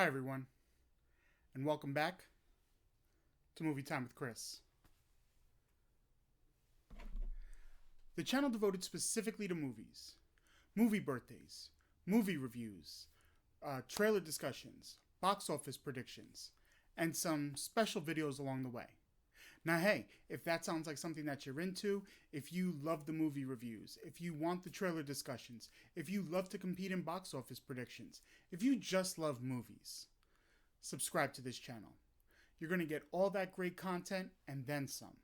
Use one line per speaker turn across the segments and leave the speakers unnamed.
Hi, everyone, and welcome back to Movie Time with Chris, the channel devoted specifically to movies, movie birthdays, movie reviews, trailer discussions, box office predictions, and some special videos along the way. Now, hey, if that sounds like something that you're into, if you love the movie reviews, if you want the trailer discussions, if you love to compete in box office predictions, if you just love movies, subscribe to this channel. You're going to get all that great content and then some.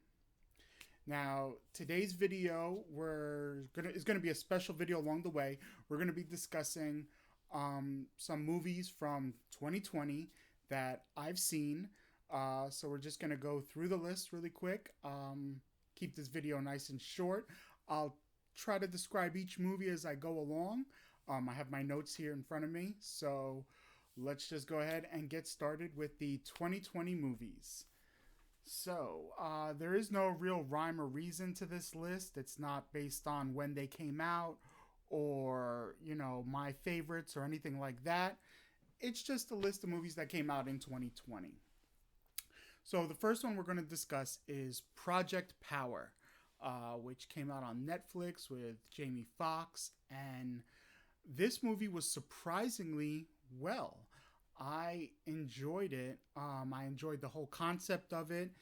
Now, today's video is going to be a special video along the way. We're going to be discussing some movies from 2020 that I've seen. So we're just going to go through the list really quick. Keep this video nice and short. I'll try to describe each movie as I go along. I have my notes here in front of me. So let's just go ahead and get started with the 2020 movies. So, there is no real rhyme or reason to this list. It's not based on when they came out or, my favorites or anything like that. It's just a list of movies that came out in 2020. So, the first one we're going to discuss is Project Power, which came out on Netflix with Jamie Foxx. And this movie was surprisingly well. I enjoyed it. I enjoyed the whole concept of it,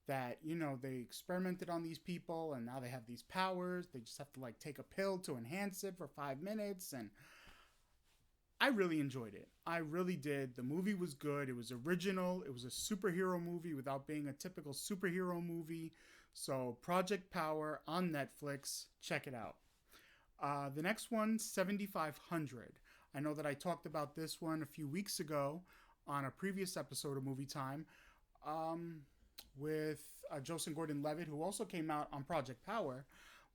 that, they experimented on these people and now they have these powers. They just have to take a pill to enhance it for 5 minutes. And I really enjoyed it. I really did. The movie was good. It was original. It was a superhero movie without being a typical superhero movie. So Project Power on Netflix. Check it out. The next one, 7500. I know that I talked about this one a few weeks ago on a previous episode of Movie Time with Joseph Gordon-Levitt, who also came out on Project Power.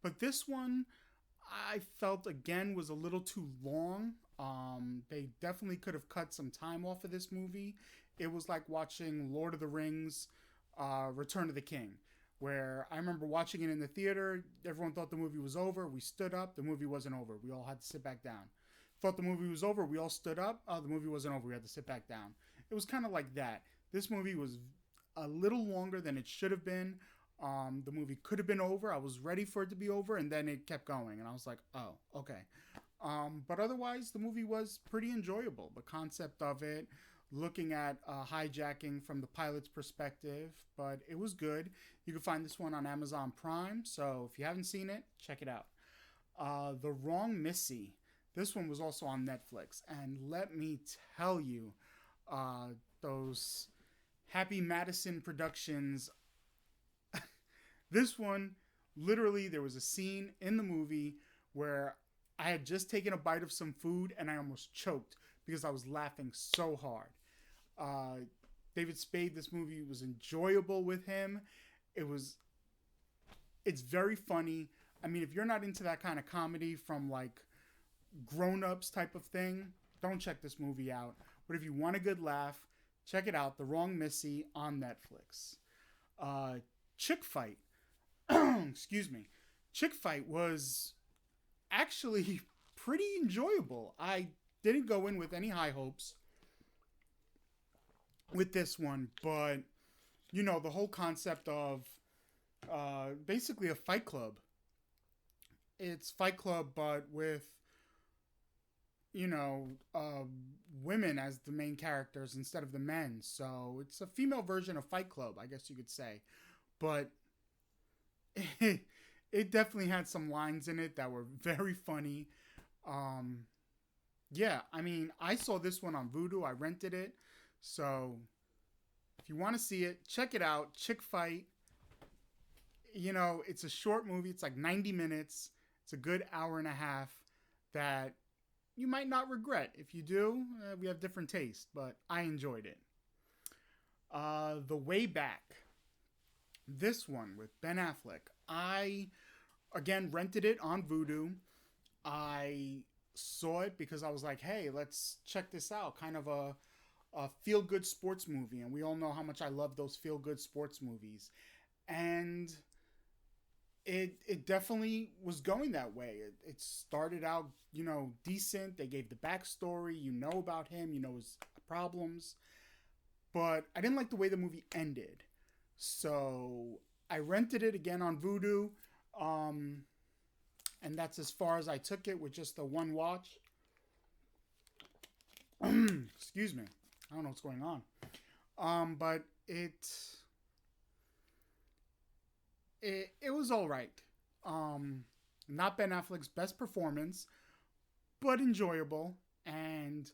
But this one, I felt, again, was a little too long. They definitely could have cut some time off of this movie. It was like watching Lord of the Rings, Return of the King, where I remember watching it in the theater. Everyone thought the movie was over. We stood up. The movie wasn't over. We all had to sit back down. Thought the movie was over. We all stood up. The movie wasn't over. We had to sit back down. It was kind of like that. This movie was a little longer than it should have been. The movie could have been over. I was ready for it to be over, and then it kept going. And I was like, oh, okay. But otherwise, the movie was pretty enjoyable. The concept of it, looking at hijacking from the pilot's perspective, but it was good. You can find this one on Amazon Prime. So if you haven't seen it, check it out. The Wrong Missy. This one was also on Netflix. And let me tell you, those Happy Madison Productions, this one, literally, there was a scene in the movie where I had just taken a bite of some food and I almost choked because I was laughing so hard. David Spade, this movie was enjoyable with him. It's very funny. I mean, if you're not into that kind of comedy from grown-ups type of thing, don't check this movie out. But if you want a good laugh, check it out. The Wrong Missy on Netflix. Chick Fight. Excuse me. Chick Fight was actually pretty enjoyable. I didn't go in with any high hopes with this one, but the whole concept of basically a fight club. It's Fight Club, but with women as the main characters instead of the men. So it's a female version of Fight Club, I guess you could say. But it definitely had some lines in it that were very funny. Yeah, I mean, I saw this one on Vudu. I rented it. So if you want to see it, check it out. Chick Fight. It's a short movie. It's like 90 minutes. It's a good hour and a half that you might not regret. If you do, we have different tastes, but I enjoyed it. The Way Back. This one with Ben Affleck. I, again, rented it on Vudu. I saw it because I was like, hey, let's check this out. Kind of a feel-good sports movie. And we all know how much I love those feel-good sports movies. And it definitely was going that way. It started out, decent. They gave the backstory. About him. His problems. But I didn't like the way the movie ended. So I rented it again on Vudu. Um, and that's as far as I took it with just the one watch. Excuse me. I don't know what's going on. But it was all right. Not Ben Affleck's best performance, but enjoyable. And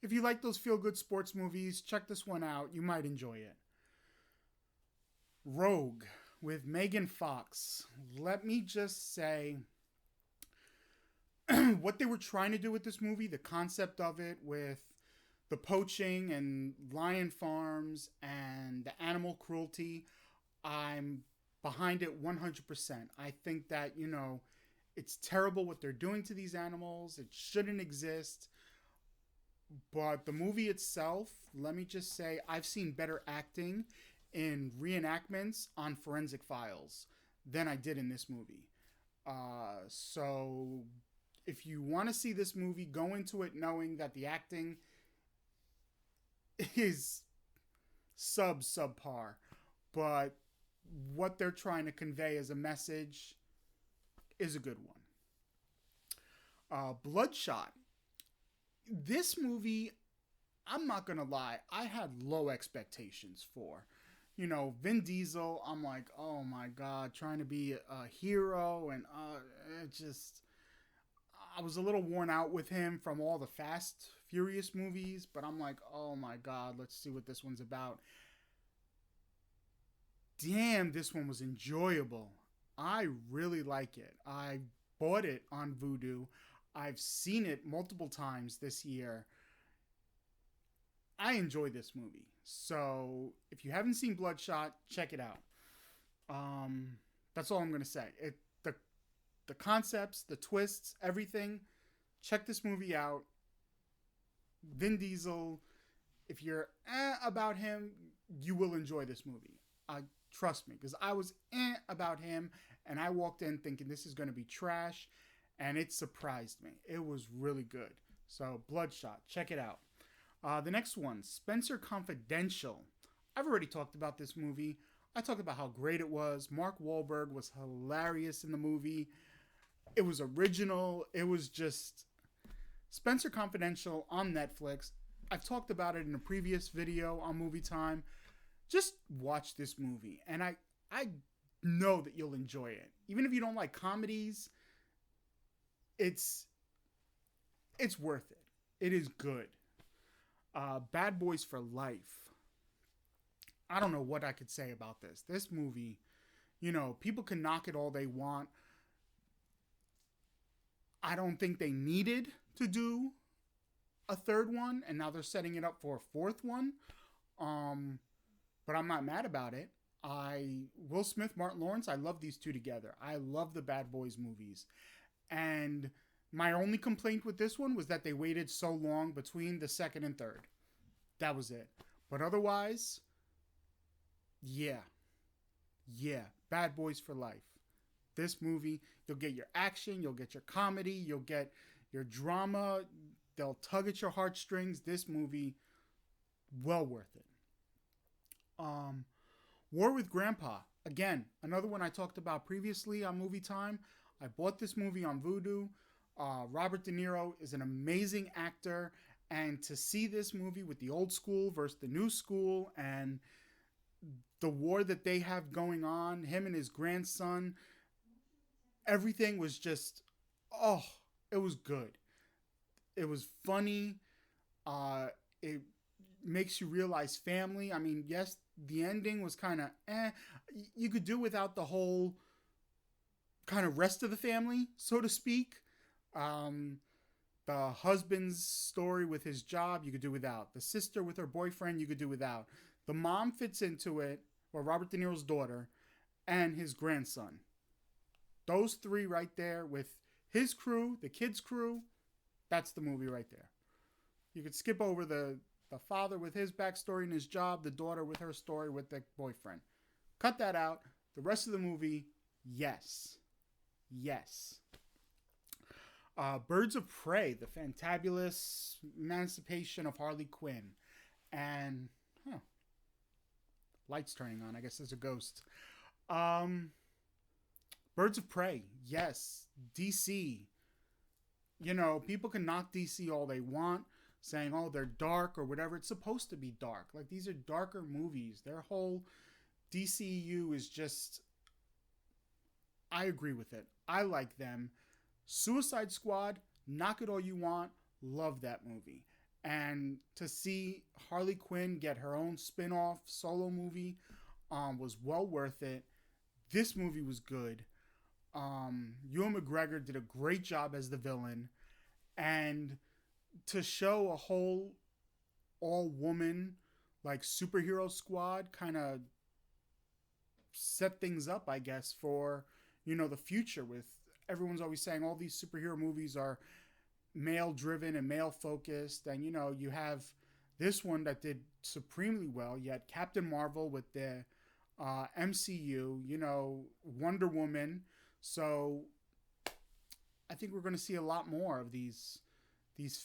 if you like those feel-good sports movies, check this one out. You might enjoy it. Rogue with Megan Fox. Let me just say what they were trying to do with this movie, the concept of it with the poaching and lion farms and the animal cruelty, I'm behind it 100%. I think that, it's terrible what they're doing to these animals. It shouldn't exist. But the movie itself, let me just say, I've seen better acting in reenactments on Forensic Files than I did in this movie. So if you want to see this movie, go into it knowing that the acting is subpar. But what they're trying to convey as a message is a good one. Bloodshot. This movie, I'm not going to lie, I had low expectations for. Vin Diesel, I'm like, oh my God, trying to be a hero. And I was a little worn out with him from all the Fast Furious movies. But I'm like, oh my God, let's see what this one's about. Damn, this one was enjoyable. I really like it. I bought it on Vudu. I've seen it multiple times this year. I enjoy this movie. So if you haven't seen Bloodshot, check it out. That's all I'm going to say. The concepts, the twists, everything. Check this movie out. Vin Diesel, if you're about him, you will enjoy this movie. Trust me, because I was about him, and I walked in thinking this is going to be trash, and it surprised me. It was really good. So, Bloodshot, check it out. The next one, Spencer Confidential. I've already talked about this movie. I talked about how great it was. Mark Wahlberg was hilarious in the movie. It was original. It was just Spencer Confidential on Netflix. I've talked about it in a previous video on Movie Time. Just watch this movie, and I know that you'll enjoy it. Even if you don't like comedies, it's worth it. It is good. Bad Boys for Life. I don't know what I could say about this. This movie, people can knock it all they want. I don't think they needed to do a third one, and now they're setting it up for a fourth one. But I'm not mad about it. Will Smith, Martin Lawrence, I love these two together. I love the Bad Boys movies. And my only complaint with this one was that they waited so long between the second and third. That was it. But otherwise, yeah. Bad Boys for Life. This movie, you'll get your action, you'll get your comedy, you'll get your drama. They'll tug at your heartstrings. This movie, well worth it. War with Grandpa. Again, another one I talked about previously on Movie Time. I bought this movie on Vudu. Robert De Niro is an amazing actor. And to see this movie with the old school versus the new school and the war that they have going on, him and his grandson, everything was just, it was good. It was funny. It makes you realize family. I mean, yes, the ending was kind of you could do without the whole kind of rest of the family, so to speak. The husband's story with his job, you could do without. The sister with her boyfriend, you could do without. The mom fits into it, or Robert De Niro's daughter, and his grandson. Those three right there with his crew, the kids' crew, that's the movie right there. You could skip over the father with his backstory and his job, the daughter with her story with the boyfriend. Cut that out. The rest of the movie, yes. Birds of Prey, the fantabulous emancipation of Harley Quinn. And huh, lights turning on. I guess there's a ghost. Um, Birds of Prey. Yes, DC. You know, people can knock DC all they want, saying, oh, they're dark or whatever. It's supposed to be dark. Like, these are darker movies. Their whole DCU is just. I agree with it. I like them. Suicide Squad, knock it all you want. Love that movie. And to see Harley Quinn get her own spin off solo movie was well worth it. This movie was good. Ewan McGregor did a great job as the villain. And to show a whole all woman like superhero squad kind of set things up, I guess, for the future. With everyone's always saying all these superhero movies are male driven and male focused, and you have this one that did supremely well. You had Captain Marvel with the MCU, Wonder Woman. So I think we're going to see a lot more of these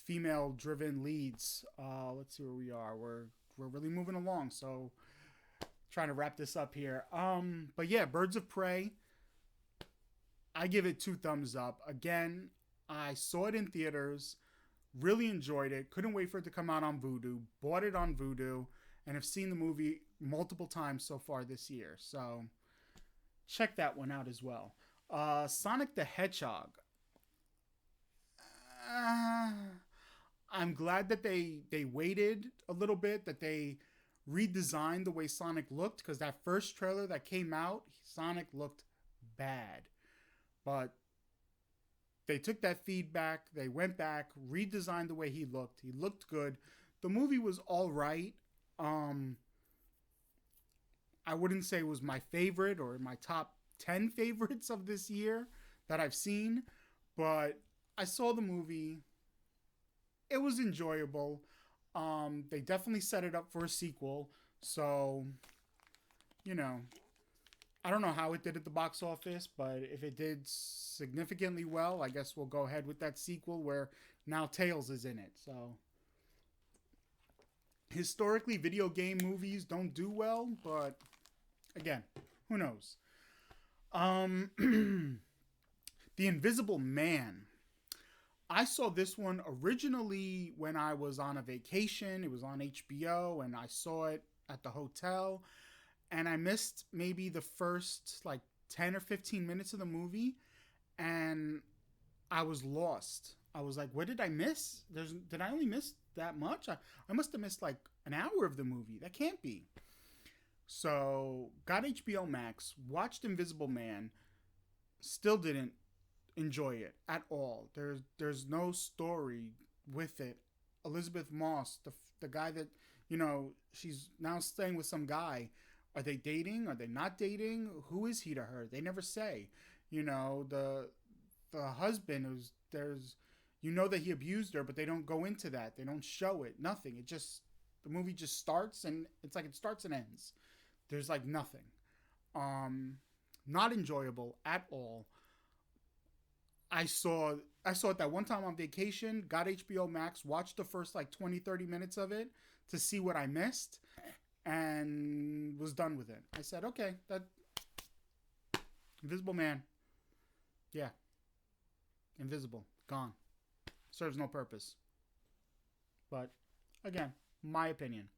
female driven leads. Let's see where we are. We're really moving along. So trying to wrap this up here. But yeah, Birds of Prey. I give it 2 thumbs up. Again, I saw it in theaters, really enjoyed it, couldn't wait for it to come out on Vudu, bought it on Vudu, and have seen the movie multiple times so far this year. So check that one out as well. Sonic the Hedgehog. I'm glad that they waited a little bit, that they redesigned the way Sonic looked, because that first trailer that came out, Sonic looked bad. But they took that feedback, they went back, redesigned the way he looked. He looked good. The movie was all right. I wouldn't say it was my favorite or my top 10 favorites of this year that I've seen, but I saw the movie. It was enjoyable. They definitely set it up for a sequel. So, I don't know how it did at the box office, but if it did significantly well, I guess we'll go ahead with that sequel where now Tails is in it. So historically, video game movies don't do well, but again, who knows? The Invisible Man. I saw this one originally when I was on a vacation. It was on HBO, and I saw it at the hotel. And I missed maybe the first 10 or 15 minutes of the movie, and I was lost. I was like, what did I miss? Did I only miss that much? I must have missed an hour of the movie. That can't be. So got HBO Max, watched Invisible Man, still didn't enjoy it at all. There's no story with it. Elizabeth Moss, the guy that, she's now staying with some guy. Are they dating? Are they not dating? Who is he to her? They never say. The husband there's that he abused her, but they don't go into that. They don't show it. Nothing. The movie just starts, and it's like it starts and ends. There's nothing. Not enjoyable at all. I saw it that one time on vacation, got HBO Max, watched the first 20, 30 minutes of it to see what I missed, and was done with it. I said, okay, that Invisible Man. Yeah. Invisible. Gone. Serves no purpose. But, again, my opinion.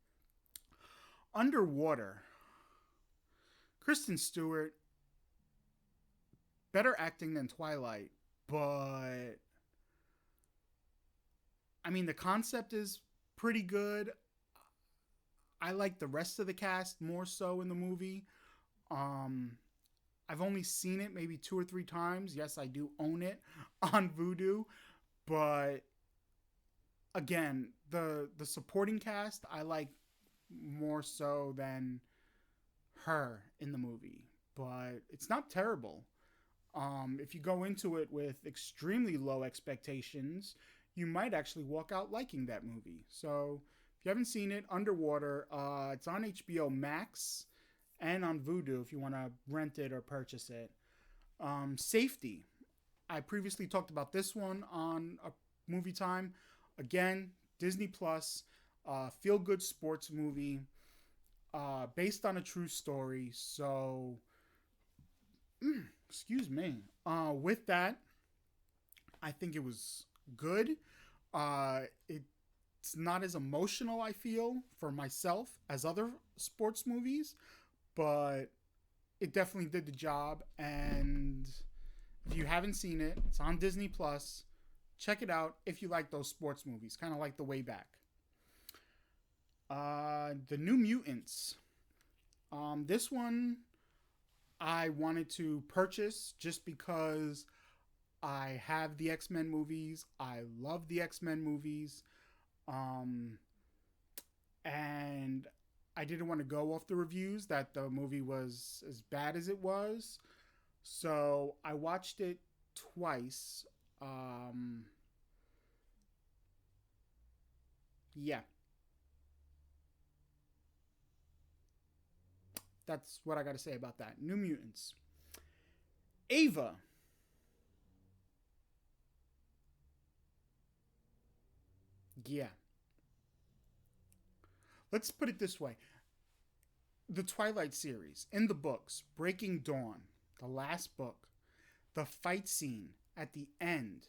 Underwater. Kristen Stewart. Better acting than Twilight. But, I mean, the concept is pretty good. I like the rest of the cast more so in the movie. I've only seen it maybe 2 or 3 times. Yes, I do own it on Vudu. But again, the supporting cast I like more so than her in the movie. But it's not terrible. If you go into it with extremely low expectations, you might actually walk out liking that movie. So if you haven't seen it, Underwater, it's on HBO Max and on Vudu if you want to rent it or purchase it. Safety. I previously talked about this one on a Movie Time. Again, Disney Plus. Feel good sports movie, based on a true story. So, excuse me. With that, I think it was good. It's not as emotional, I feel, for myself as other sports movies, but it definitely did the job. And if you haven't seen it, it's on Disney Plus. Check it out if you like those sports movies, kind of like The Way Back. The New Mutants. This one I wanted to purchase just because I have the X-Men movies. I love the X-Men movies. Um, and I didn't want to go off the reviews that the movie was as bad as it was. So I watched it twice. Yeah, that's what I got to say about that. New Mutants. Ava. Yeah. Let's put it this way. The Twilight series, in the books, Breaking Dawn, the last book, the fight scene at the end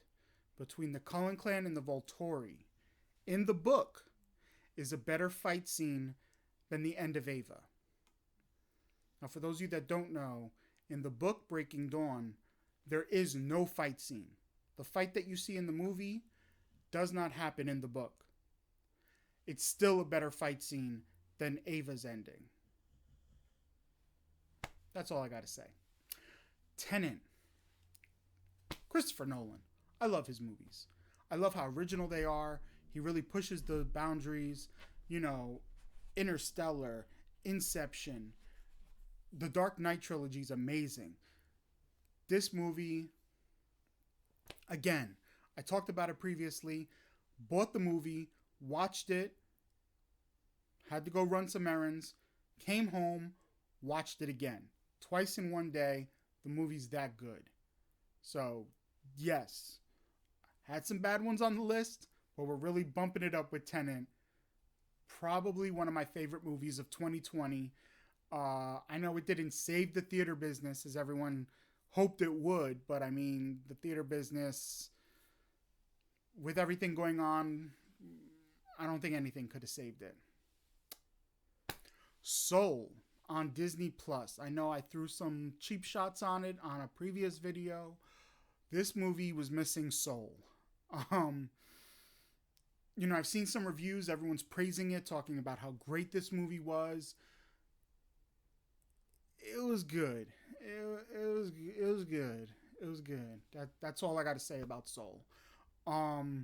between the Cullen clan and the Volturi, in the book, is a better fight scene than the end of Ava. Now, for those of you that don't know, in the book Breaking Dawn, there is no fight scene. The fight that you see in the movie does not happen in the book. It's still a better fight scene than Ava's ending. That's all I got to say. Tenet. Christopher Nolan. I love his movies. I love how original they are. He really pushes the boundaries. You know, Interstellar, Inception. The Dark Knight trilogy is amazing. This movie, again, I talked about it previously. Bought the movie, watched it, had to go run some errands, came home, watched it again. Twice in one day. The movie's that good. So, yes, had some bad ones on the list, but we're really bumping it up with Tenet. Probably one of my favorite movies of 2020. I know it didn't save the theater business as everyone hoped it would, but I mean, the theater business, with everything going on, I don't think anything could have saved it. Soul on Disney Plus. I know I threw some cheap shots on it on a previous video. This movie was missing soul. I've seen some reviews. Everyone's praising it, talking about how great this movie was. It was good. It was good. It was good. That's all I got to say about Soul. I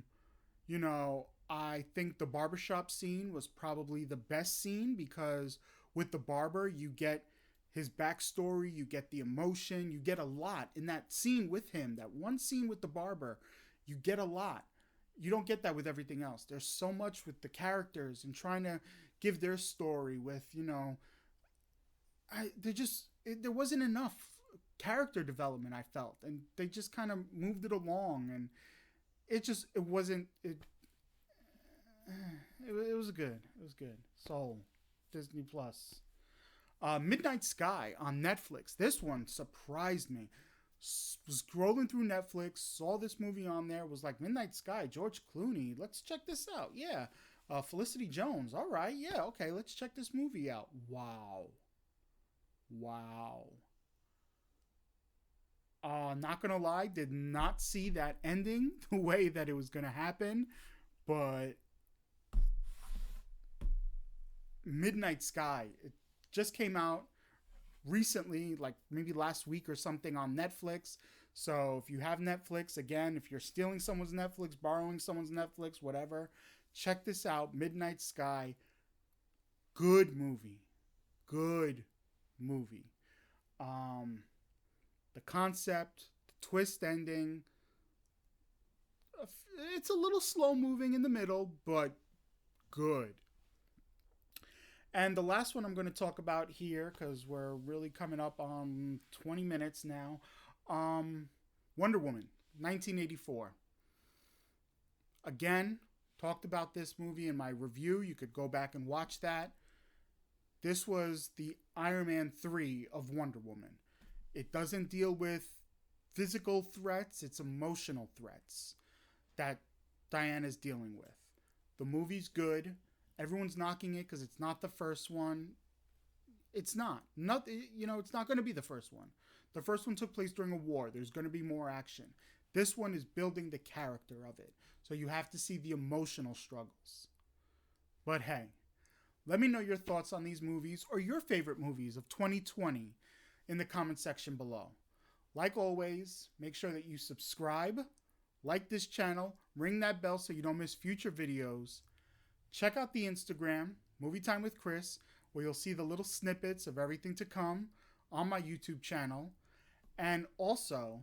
think the barbershop scene was probably the best scene because with the barber, you get his backstory, you get the emotion, you get a lot in that scene with him. That one scene with the barber, you get a lot. You don't get that with everything else. There's so much with the characters and trying to give their story with, there wasn't enough character development, I felt, and they just kind of moved it along, and it was good. It was good. Soul, Disney Plus. Midnight Sky on Netflix. This one surprised me. Was scrolling through Netflix, saw this movie on there, was like, Midnight Sky, George Clooney, let's check this out. Yeah. Felicity Jones, all right, yeah, okay, let's check this movie out. Wow. Not gonna lie, did not see that ending the way that it was gonna happen, but Midnight Sky, it just came out recently, like maybe last week or something, on Netflix. So if you have Netflix, again, if you're stealing someone's Netflix, borrowing someone's Netflix, whatever, check this out. Midnight Sky. Good movie. The concept, the twist ending, it's a little slow moving in the middle, but good. And the last one I'm going to talk about here, because we're really coming up on 20 minutes now. Wonder Woman, 1984. Again, talked about this movie in my review. You could go back and watch that. This was the Iron Man 3 of Wonder Woman. It doesn't deal with physical threats, it's emotional threats that Diana's dealing with. The movie's good. Everyone's knocking it because it's not the first one. It's not. It's not going to be the first one. The first one took place during a war. There's going to be more action. This one is building the character of it. So you have to see the emotional struggles. But hey, let me know your thoughts on these movies or your favorite movies of 2020 in the comment section below. Like always, make sure that you subscribe, like this channel, ring that bell so you don't miss future videos. Check out the Instagram, Movie Time with Chris, where you'll see the little snippets of everything to come on my YouTube channel. And also,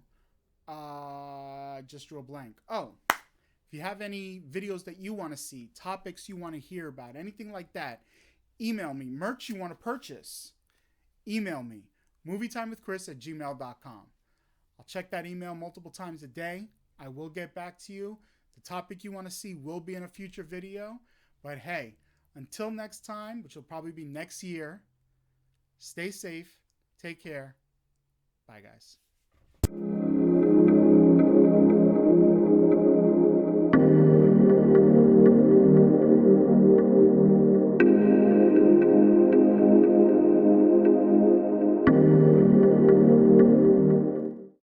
just drew a blank. Oh, if you have any videos that you want to see, topics you want to hear about, anything like that, email me. Merch you want to purchase, email me. movietimewithchris@gmail.com. I'll check that email multiple times a day. I will get back to you. The topic you want to see will be in a future video. But hey, until next time, which will probably be next year, stay safe, take care. Bye, guys.